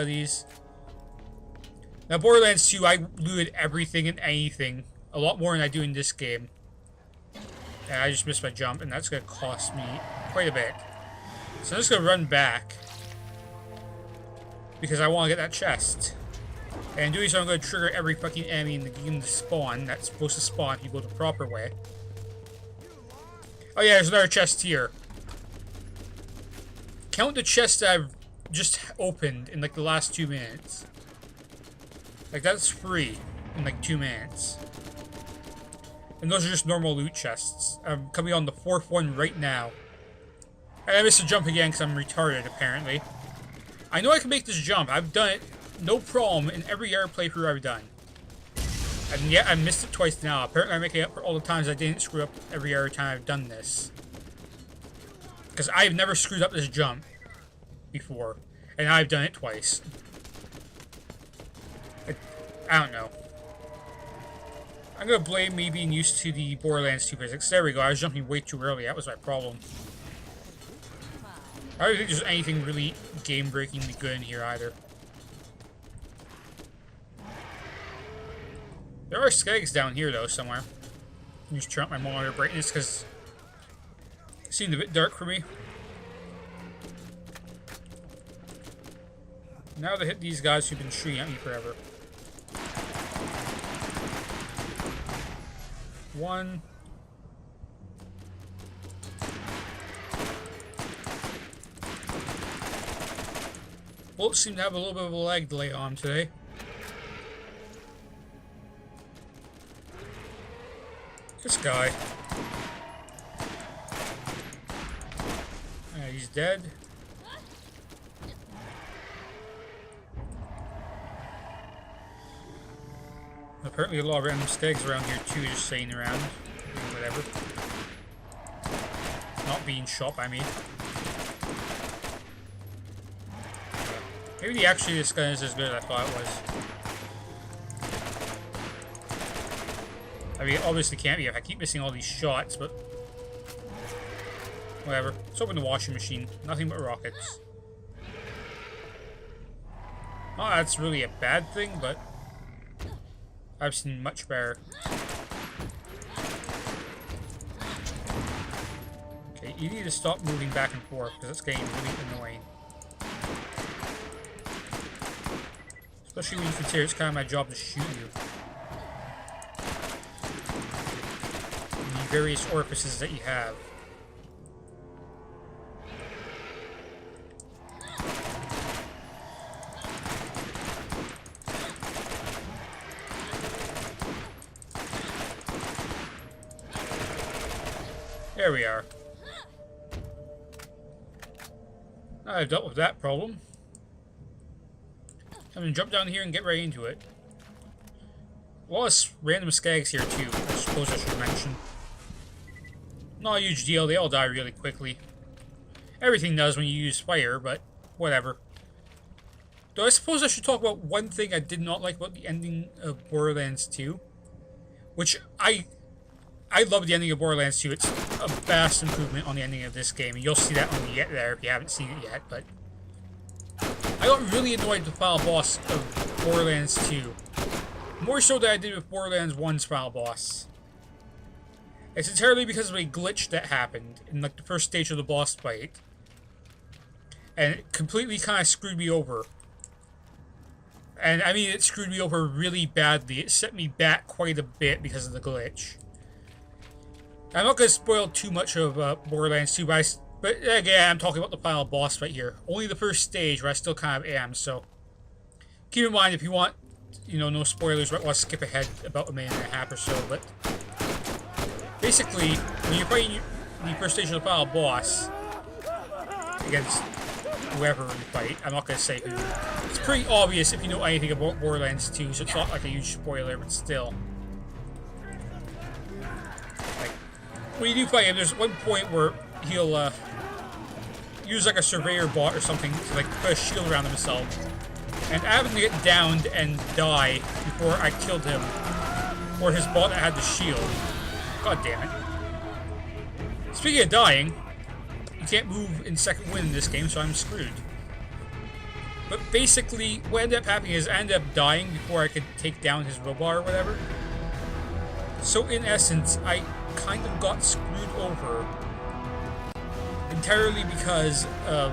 these. Now, Borderlands 2, I looted everything and anything. A lot more than I do in this game. And I just missed my jump, and that's going to cost me quite a bit. So I'm just going to run back. Because I want to get that chest. And doing so, I'm going to trigger every fucking enemy in the game to spawn. That's supposed to spawn if you go the proper way. Oh yeah, there's another chest here. Count the chests that I've just opened in like the last 2 minutes. Like, that's free in like 2 minutes. And those are just normal loot chests. I'm coming on the 4th one right now. And I missed a jump again because I'm retarded, apparently. I know I can make this jump. I've done it, no problem, in every air playthrough I've done. And yet I missed it twice now. Apparently I'm making up for all the times I didn't screw up every other time I've done this. Because I've never screwed up this jump before. And I've done it twice. I don't know. I'm gonna blame me being used to the Borderlands 2 physics. There we go, I was jumping way too early. That was my problem. I don't think there's anything really game-breakingly good in here either. There are skags down here though, somewhere. I'll just turn up my monitor brightness because it seemed a bit dark for me. Now to hit these guys who've been shooting at me forever. One. Bullets seem to have a little bit of a lag delay on today. This guy. He's dead. Apparently a lot of random stags around here too, just sitting around, doing whatever. Not being shot by me. Maybe actually this gun is as good as I thought it was. I mean, it obviously can't be if I keep missing all these shots, but whatever. Let's open the washing machine. Nothing but rockets. Not that that's really a bad thing, but I've seen much better. Okay, you need to stop moving back and forth, because it's getting really annoying. Especially when you consider it's kind of my job to shoot you. In the various orifices that you have. There we are. Now I've dealt with that problem. I'm gonna jump down here and get right into it. A lot of random skags here too, I suppose I should mention. Not a huge deal, they all die really quickly. Everything does when you use fire, but whatever. Though I suppose I should talk about one thing I did not like about the ending of Borderlands 2. Which I love the ending of Borderlands 2. It's a vast improvement on the ending of this game. And you'll see that when we get there if you haven't seen it yet, but I got really annoyed with the final boss of Borderlands 2. More so than I did with Borderlands 1's final boss. It's entirely because of a glitch that happened in like the first stage of the boss fight. And it completely kind of screwed me over. And I mean, it screwed me over really badly. It set me back quite a bit because of the glitch. I'm not going to spoil too much of Borderlands 2, but again, I'm talking about the final boss fight here. Only the first stage where I still kind of am, so keep in mind if you want, you know, no spoilers, but want to skip ahead about a minute and a half or so, but basically, when you're fighting the first stage of the final boss against whoever you fight, I'm not going to say who. It's pretty obvious if you know anything about Borderlands 2, so it's not like a huge spoiler, but still. Like, when you do fight him, there's one point where he'll use like a surveyor bot or something to like put a shield around himself. And having to get downed and die before I killed him, or his bot that had the shield. God damn it. Speaking of dying, you can't move in second wind in this game, so I'm screwed. But basically, what ended up happening is I ended up dying before I could take down his robot or whatever. So in essence, I kind of got screwed over entirely because well,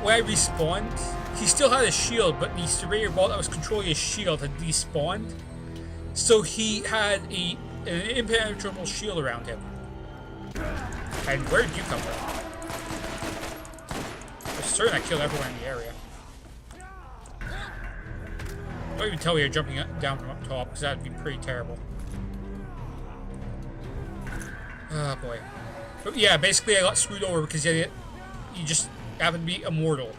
when I respawned, he still had a shield, but the surveyor bot that was controlling his shield had despawned. So he had an impenetrable shield around him. And where did you come from? I'm certain I killed everyone in the area. Don't even tell me you're jumping down from up top, because that would be pretty terrible. Oh boy. But yeah, basically I got screwed over because you just happened to be immortal.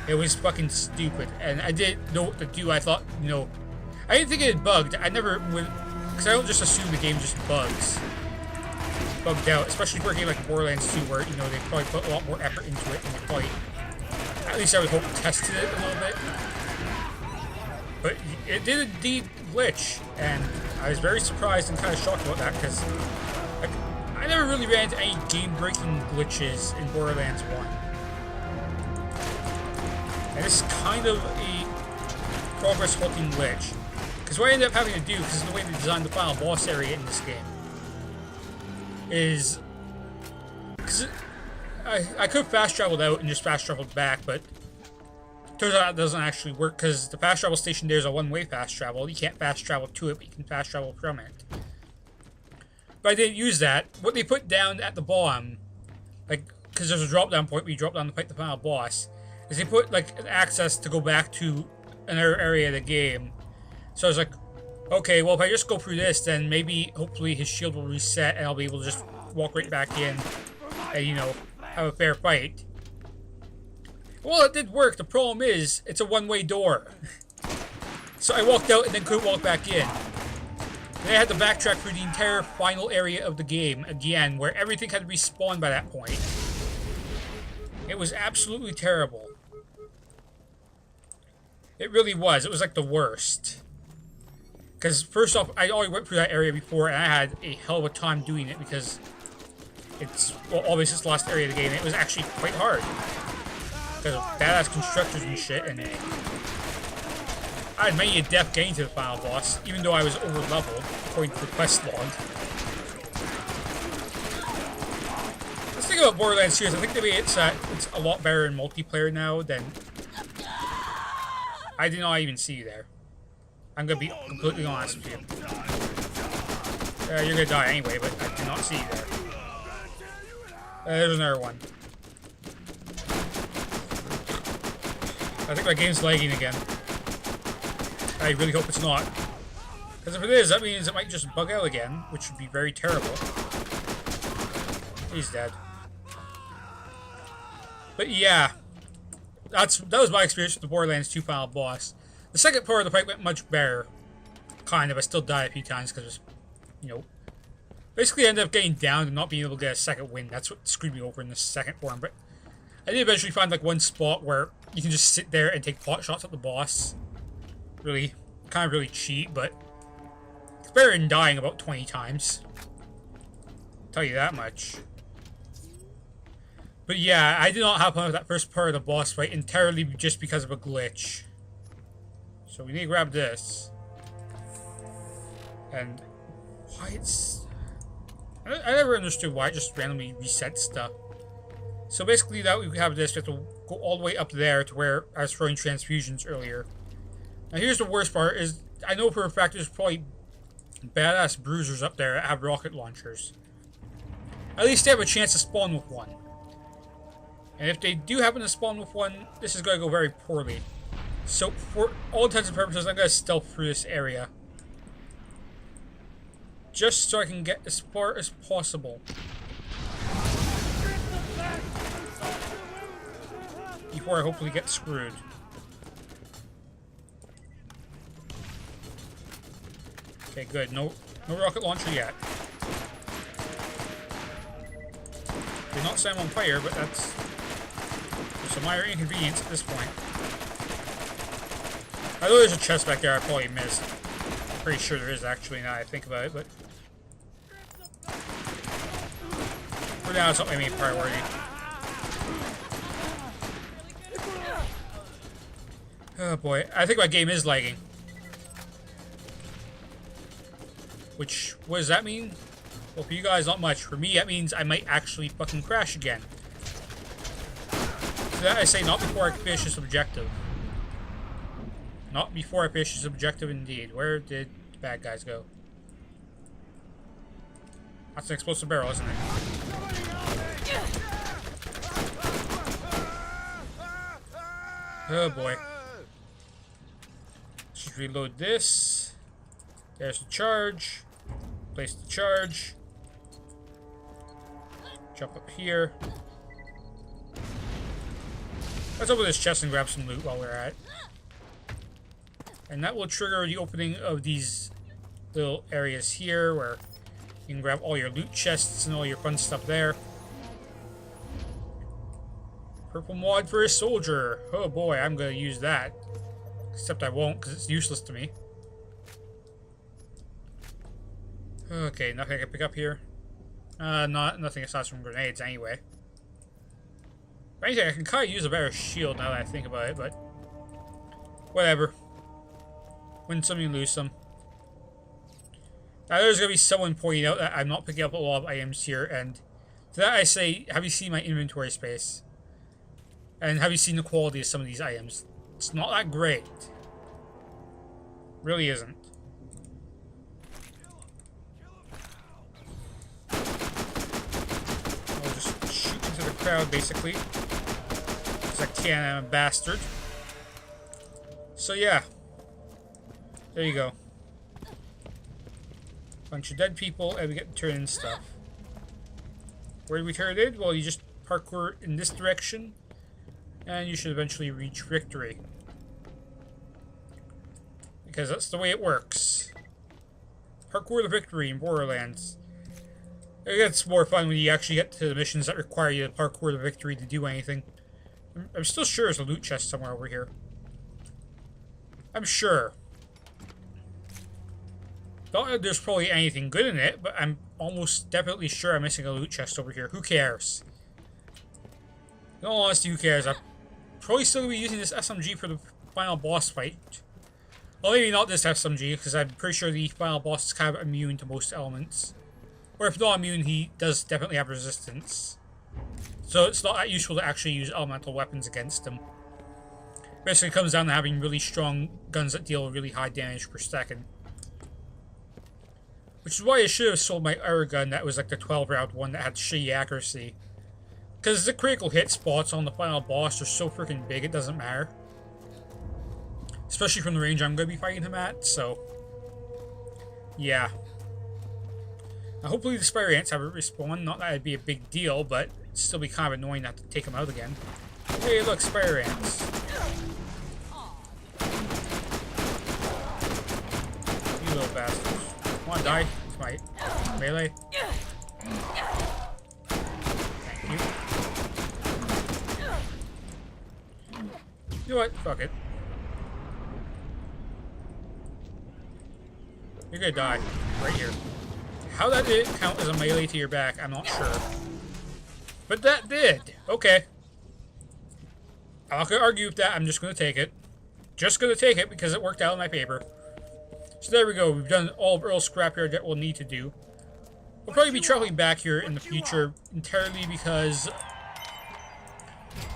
It was fucking stupid, and I didn't know what to do. I thought, you know, I didn't think it had bugged. I never would, because I don't just assume the game just bugged out, especially for a game like Borderlands 2, where, you know, they probably put a lot more effort into it, and they probably, at least I would hope, tested it a little bit. But it did indeed glitch, and I was very surprised and kind of shocked about that, because like, I never really ran into any game-breaking glitches in Borderlands 1. And this is kind of a progress-halting glitch. Because what I ended up having to do, because of the way they designed the final boss area in this game, is... Because I could have fast-traveled out and just fast-traveled back, but it turns out that doesn't actually work, because the fast-travel station there is a one-way fast-travel. You can't fast-travel to it, but you can fast-travel from it. But I didn't use that. What they put down at the bottom, like, because there's a drop-down point where you drop down to fight the final boss, is they put, like, an access to go back to another area of the game. So I was like, okay, well, if I just go through this, then maybe, hopefully, his shield will reset, and I'll be able to just walk right back in and, you know, have a fair fight. Well, it did work. The problem is, it's a one-way door. So I walked out and then couldn't walk back in. And I had to backtrack through the entire final area of the game again, where everything had respawned by that point. It was absolutely terrible. It really was. It was like the worst. Because first off, I already went through that area before, and I had a hell of a time doing it because it's, well, obviously it's the last area of the game. It was actually quite hard. Because of badass constructors and shit, and I had many a death getting to the final boss, even though I was over leveled, according to the quest log. Let's think about Borderlands series. I think the way it's a lot better in multiplayer now than... I did not even see you there. I'm gonna be completely honest with you. You're gonna die anyway, but I did not see you there. There's another one. I think my game's lagging again. I really hope it's not. Because if it is, that means it might just bug out again, which would be very terrible. He's dead. But yeah, that was my experience with the Borderlands 2 final boss. The second part of the fight went much better. Kind of. I still died a few times because it was, you know, basically I ended up getting down and not being able to get a second win. That's what screwed me over in the second form. But I did eventually find like one spot where you can just sit there and take pot shots at the boss. Really, kind of really cheat, but it's better than dying about 20 times. I'll tell you that much. But yeah, I did not have fun with that first part of the boss fight entirely just because of a glitch. So we need to grab this. And why it's... I never understood why it just randomly resets stuff. So basically that we have this, we have to go all the way up there to where I was throwing transfusions earlier. Now here's the worst part, is I know for a fact there's probably badass bruisers up there that have rocket launchers. At least they have a chance to spawn with one. And if they do happen to spawn with one, this is going to go very poorly. So, for all intents and purposes, I'm going to stealth through this area. Just so I can get as far as possible. Before I hopefully get screwed. Okay, good. No rocket launcher yet. They're not saying I'm on fire, but that's just a minor inconvenience at this point. I know there's a chest back there I probably missed. I'm pretty sure there is actually now that I think about it, but for now it's not my main priority. Oh boy, I think my game is lagging. Which, what does that mean? Well, for you guys, not much. For me, that means I might actually fucking crash again. So that I say, not before I finish this objective. Not before I finish this objective, indeed. Where did the bad guys go? That's an explosive barrel, isn't it? Oh boy. Let's just reload this. There's the charge. Place the charge. Jump up here. Let's open this chest and grab some loot while we're at it. And that will trigger the opening of these little areas here where you can grab all your loot chests and all your fun stuff there. Purple mod for a soldier. Oh boy, I'm gonna use that. Except I won't because it's useless to me. Okay, nothing I can pick up here. Nothing aside from grenades anyway. If anything, I can kind of use a better shield now that I think about it, but whatever. Win some, you lose some. Now there's gonna be someone pointing out that I'm not picking up a lot of items here, and to that I say, have you seen my inventory space? And have you seen the quality of some of these items? It's not that great. Really isn't. I'll just shoot into the crowd, basically. Because I can, I'm a bastard. So yeah. There you go. Bunch of dead people, and we get to turn in stuff. Where do we turn it in? Well, you just parkour in this direction, and you should eventually reach victory. Because that's the way it works. Parkour to victory in Borderlands. It gets more fun when you actually get to the missions that require you to parkour to victory to do anything. I'm still sure there's a loot chest somewhere over here. I'm sure. Not that there's probably anything good in it, but I'm almost definitely sure I'm missing a loot chest over here. Who cares? In all honesty, who cares? I'm probably still going to be using this SMG for the final boss fight. Well, maybe not this SMG, because I'm pretty sure the final boss is kind of immune to most elements. Or if not immune, he does definitely have resistance. So it's not that useful to actually use elemental weapons against him. Basically, it comes down to having really strong guns that deal really high damage per second. Which is why I should have sold my other gun that was like the 12-round one that had shitty accuracy. Because the critical hit spots on the final boss are so freaking big, it doesn't matter. Especially from the range I'm going to be fighting him at, so... yeah. Now, hopefully the spider ants haven't respawned. Not that it'd be a big deal, but it'd still be kind of annoying to have to take them out again. Hey, look, spider ants. You little bastards. Come on, die. It's my melee. Thank you. You know what? Fuck it. You're gonna die. Right here. How that did count as a melee to your back, I'm not sure. But that did. Okay. I'm not gonna argue with that. I'm just gonna take it. Just gonna take it because it worked out in my favor. So there we go. We've done all of Earl's Scrapyard that we'll need to do. We'll probably be traveling back here in the future entirely because...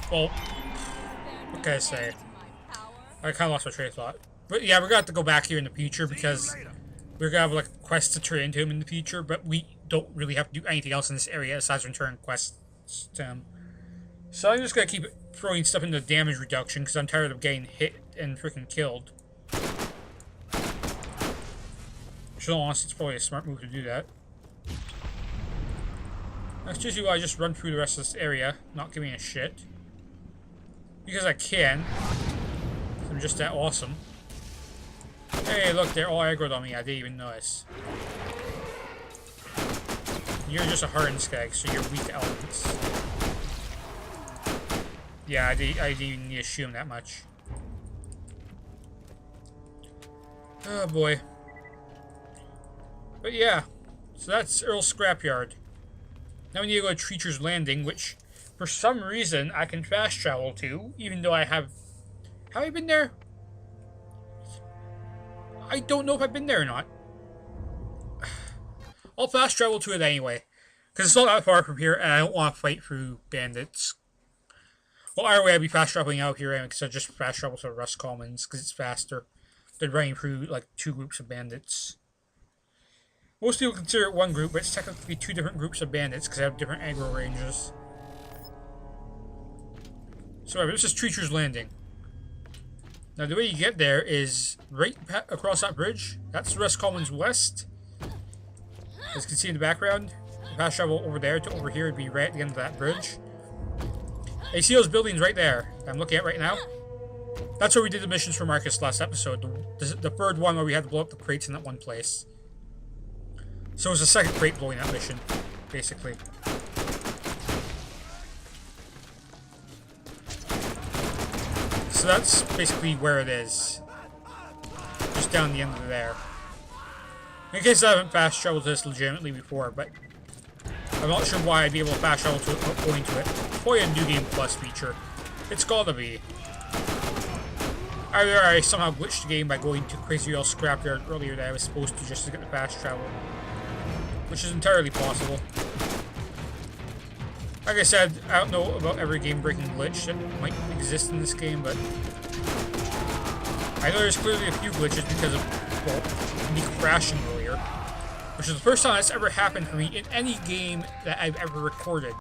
well, what can I say? I kind of lost my train of thought. But yeah, we're going to have to go back here in the future because we're going to have like a quest to turn into him in the future, but we don't really have to do anything else in this area aside from turn quests to him. So I'm just going to keep throwing stuff into damage reduction because I'm tired of getting hit and freaking killed. In all honesty, it's probably a smart move to do that. That's usually why I just run through the rest of this area, not giving a shit. Because I can. I'm just that awesome. Hey, look, they're all aggroed on me. I didn't even notice. You're just a hardened skag, so you're weak to elements. Yeah, I didn't even need to shoot him that much. Oh boy. But yeah, so that's Earl's Scrapyard. Now we need to go to Treacher's Landing, which for some reason I can fast travel to, even though I have... have I been there? I don't know if I've been there or not. I'll fast travel to it anyway. Because it's not that far from here, and I don't want to fight through bandits. Well, either way, I'd be fast traveling out here anyway, because I just fast travel to Rust Commons, because it's faster than running through, like, 2 groups of bandits. Most people consider it one group, but it's technically 2 different groups of bandits, because they have different aggro ranges. So, this is Treacher's Landing. Now, the way you get there is right across that bridge. That's Rust Commons West. As you can see in the background, fast travel over there to over here would be right at the end of that bridge. And you see those buildings right there that I'm looking at right now? That's where we did the missions for Marcus last episode. The third one where we had to blow up the crates in that one place. So it was the second crate blowing that mission, basically. So that's basically where it is. Just down the end of there. In case I haven't fast traveled to this legitimately before, but I'm not sure why I'd be able to fast travel to it without going to it. It's probably a New Game Plus feature. It's gotta be. Either I somehow glitched the game by going to Crazy Wheel Scrapyard earlier that I was supposed to just to get the fast travel. Which is entirely possible. Like I said, I don't know about every game-breaking glitch that might exist in this game, but I know there's clearly a few glitches because of, well, me crashing earlier. Which is the first time that's ever happened for me in any game that I've ever recorded.